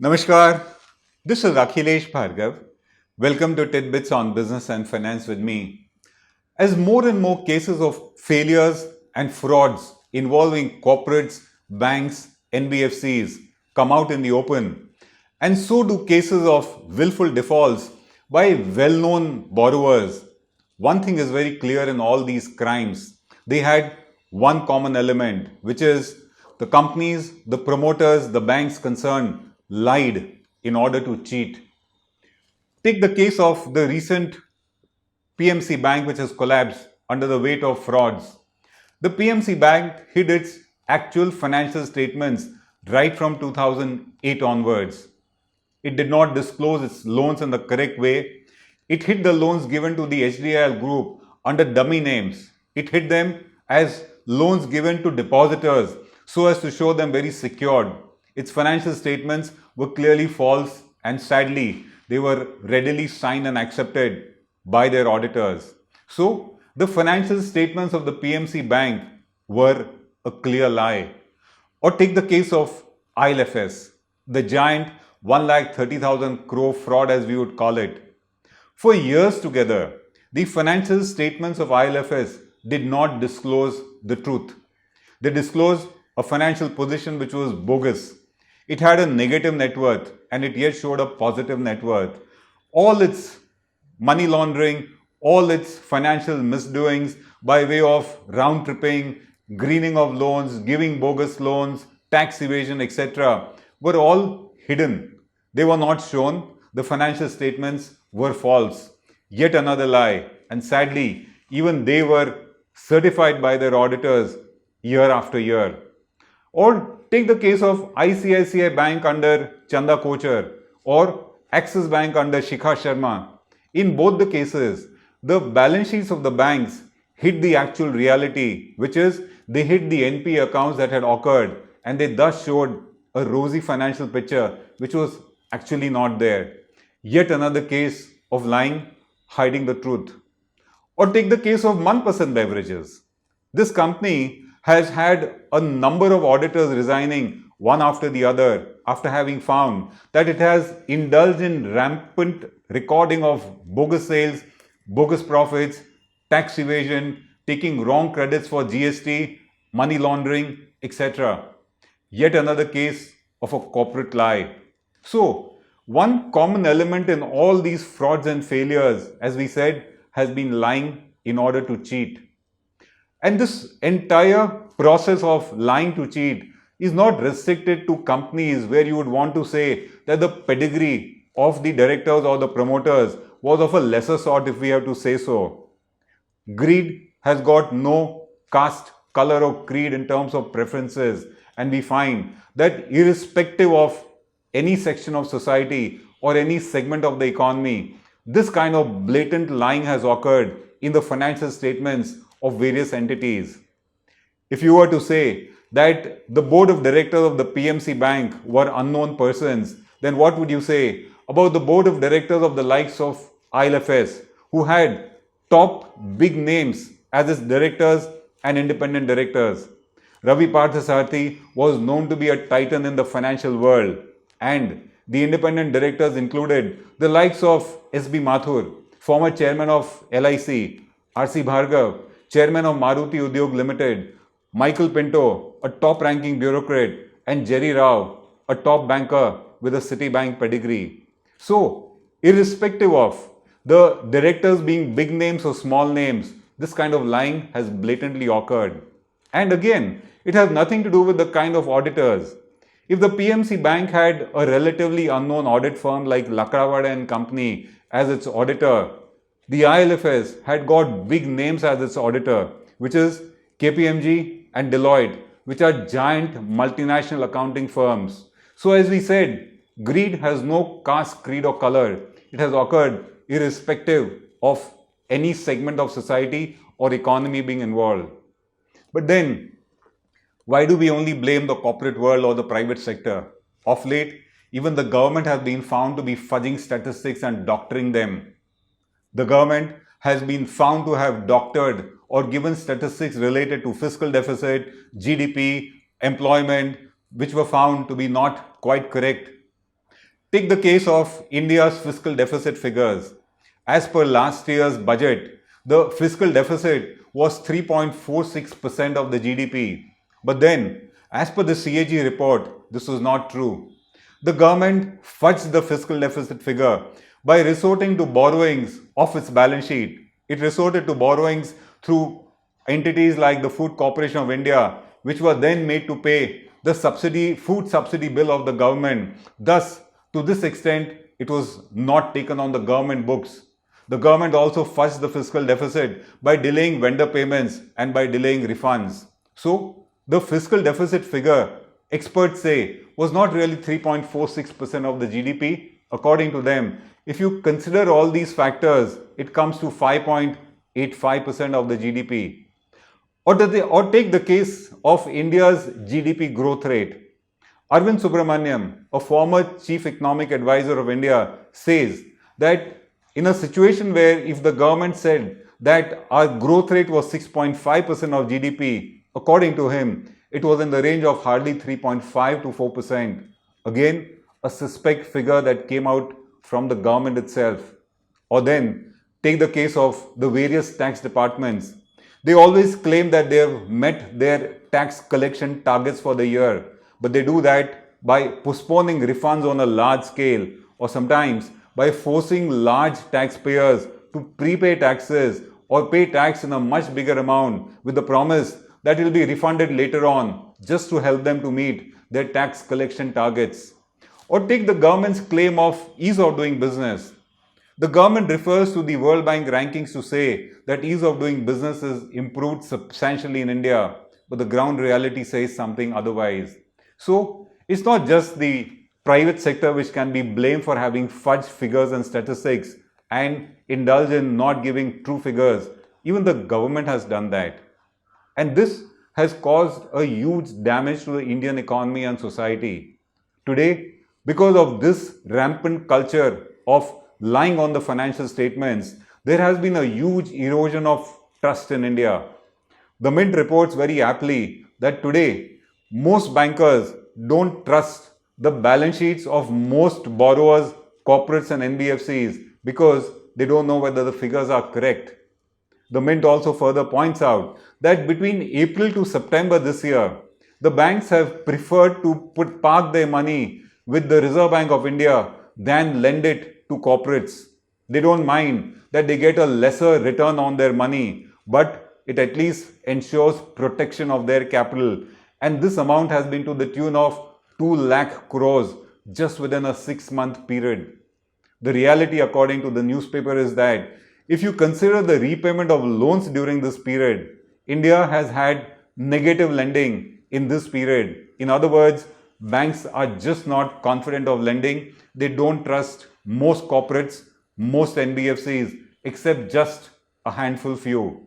Namaskar, this is Akhilesh Bhargav. Welcome to Tit-Bits on Business and Finance with me. As more and more cases of failures and frauds involving corporates, banks, NBFCs come out in the open, and so do cases of willful defaults by well-known borrowers, one thing is very clear in all these crimes. They had one common element, which is the companies, the promoters, the banks concerned lied in order to cheat. Take the case of the recent PMC Bank, which has collapsed under the weight of frauds. The PMC Bank hid its actual financial statements right from 2008 onwards. It did not disclose its loans in the correct way. It hid the loans given to the HDIL group under dummy names. It hid them as loans given to depositors so as to show them very secured. Its financial statements were clearly false, and sadly, they were readily signed and accepted by their auditors. So, the financial statements of the PMC Bank were a clear lie. Or take the case of ILFS, the giant 1,30,000 crore fraud, as we would call it. For years together, the financial statements of ILFS did not disclose the truth. They disclosed a financial position which was bogus. It had a negative net worth and it yet showed a positive net worth. All its money laundering, all its financial misdoings by way of round tripping, greening of loans, giving bogus loans, tax evasion, etc., were all hidden. They were not shown. The financial statements were false. Yet another lie. And sadly, even they were certified by their auditors year after year. Or take the case of ICICI Bank under Chanda Kochar or Axis Bank under Shikha Sharma. In both the cases, the balance sheets of the banks hid the actual reality, which is they hid the NP accounts that had occurred, and they thus showed a rosy financial picture which was actually not there. Yet another case of lying, hiding the truth. Or take the case of Manpasand Beverages. This company has had a number of auditors resigning one after the other after having found that it has indulged in rampant recording of bogus sales, bogus profits, tax evasion, taking wrong credits for GST, money laundering, etc. Yet another case of a corporate lie. So, one common element in all these frauds and failures, as we said, has been lying in order to cheat. And this entire process of lying to cheat is not restricted to companies where you would want to say that the pedigree of the directors or the promoters was of a lesser sort, if we have to say so. Greed has got no caste, color or creed in terms of preferences, and we find that irrespective of any section of society or any segment of the economy, this kind of blatant lying has occurred in the financial statements of various entities. If you were to say that the board of directors of the PMC Bank were unknown persons, then what would you say about the board of directors of the likes of ILFS, who had top big names as its directors and independent directors? Ravi Parthasarathy was known to be a titan in the financial world, and the independent directors included the likes of S.B. Mathur, former chairman of LIC, R.C. Bhargav, chairman of Maruti Udyog Limited, Michael Pinto, a top-ranking bureaucrat, and Jerry Rao, a top banker with a Citibank pedigree. So, irrespective of the directors being big names or small names, this kind of lying has blatantly occurred. And again, it has nothing to do with the kind of auditors. If the PMC Bank had a relatively unknown audit firm like Lakrawada and Company as its auditor, the ILFS had got big names as its auditor, which is KPMG and Deloitte, which are giant multinational accounting firms. So as we said, greed has no caste, creed or color. It has occurred irrespective of any segment of society or economy being involved. But then, why do we only blame the corporate world or the private sector? Of late, even the government has been found to be fudging statistics and doctoring them. The government has been found to have doctored or given statistics related to fiscal deficit, GDP, employment, which were found to be not quite correct. Take the case of India's fiscal deficit figures. As per last year's budget, the fiscal deficit was 3.46% of the GDP. But then, as per the CAG report, this was not true. The government fudged the fiscal deficit figure by resorting to borrowings off its balance sheet. It resorted to borrowings through entities like the Food Corporation of India, which were then made to pay the food subsidy bill of the government. Thus, to this extent, it was not taken on the government books. The government also fudged the fiscal deficit by delaying vendor payments and by delaying refunds. So, the fiscal deficit figure, experts say, was not really 3.46% of the GDP. According to them, if you consider all these factors, it comes to 5.85% of the GDP. Or take the case of India's GDP growth rate. Arvind Subramaniam, a former chief economic advisor of India, says that in a situation where if the government said that our growth rate was 6.5% of GDP, according to him, it was in the range of hardly 3.5 to 4%. Again, a suspect figure that came out from the government itself. Or then, take the case of the various tax departments. They always claim that they have met their tax collection targets for the year, but they do that by postponing refunds on a large scale, or sometimes by forcing large taxpayers to prepay taxes or pay tax in a much bigger amount with the promise that it will be refunded later on, just to help them to meet their tax collection targets. Or take the government's claim of ease of doing business. The government refers to the World Bank rankings to say that ease of doing business is improved substantially in India, but the ground reality says something otherwise. So, it's not just the private sector which can be blamed for having fudged figures and statistics and indulge in not giving true figures. Even the government has done that. And this has caused a huge damage to the Indian economy and society. Today, because of this rampant culture of lying on the financial statements, there has been a huge erosion of trust in India. The Mint reports very aptly that today, most bankers don't trust the balance sheets of most borrowers, corporates and NBFCs because they don't know whether the figures are correct. The Mint also further points out that between April to September this year, the banks have preferred to park their money with the Reserve Bank of India than lend it to corporates. They don't mind that they get a lesser return on their money, but it at least ensures protection of their capital. And this amount has been to the tune of 2 lakh crores just within a 6-month period. The reality, according to the newspaper, is that if you consider the repayment of loans during this period, India has had negative lending in this period. In other words, banks are just not confident of lending. They don't trust most corporates, most NBFCs, except just a handful few.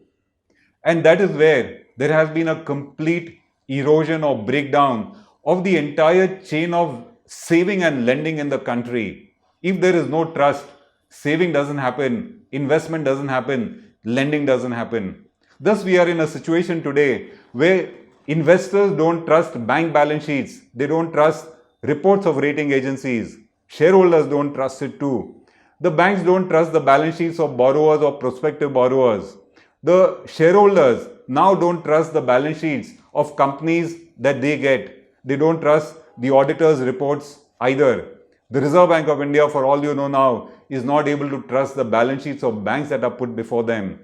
And that is where there has been a complete erosion or breakdown of the entire chain of saving and lending in the country. If there is no trust, saving doesn't happen, investment doesn't happen, lending doesn't happen. Thus, we are in a situation today where investors don't trust bank balance sheets, they don't trust reports of rating agencies, shareholders don't trust it too. The banks don't trust the balance sheets of borrowers or prospective borrowers. The shareholders now don't trust the balance sheets of companies that they get. They don't trust the auditors' reports either. The Reserve Bank of India, for all you know now, is not able to trust the balance sheets of banks that are put before them.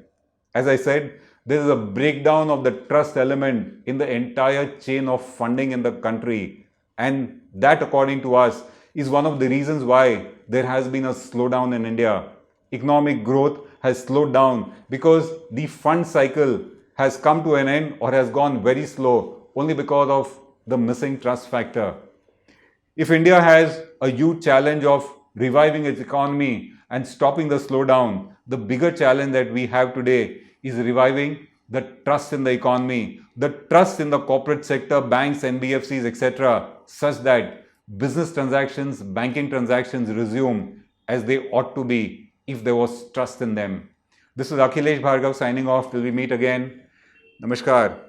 As I said, there is a breakdown of the trust element in the entire chain of funding in the country. And that, according to us, is one of the reasons why there has been a slowdown in India. Economic growth has slowed down because the fund cycle has come to an end or has gone very slow only because of the missing trust factor. If India has a huge challenge of reviving its economy and stopping the slowdown, the bigger challenge that we have today is reviving the trust in the economy, the trust in the corporate sector, banks, NBFCs, etc., such that business transactions, banking transactions resume as they ought to be if there was trust in them. This is Akhilesh Bhargav signing off till we meet again. Namaskar.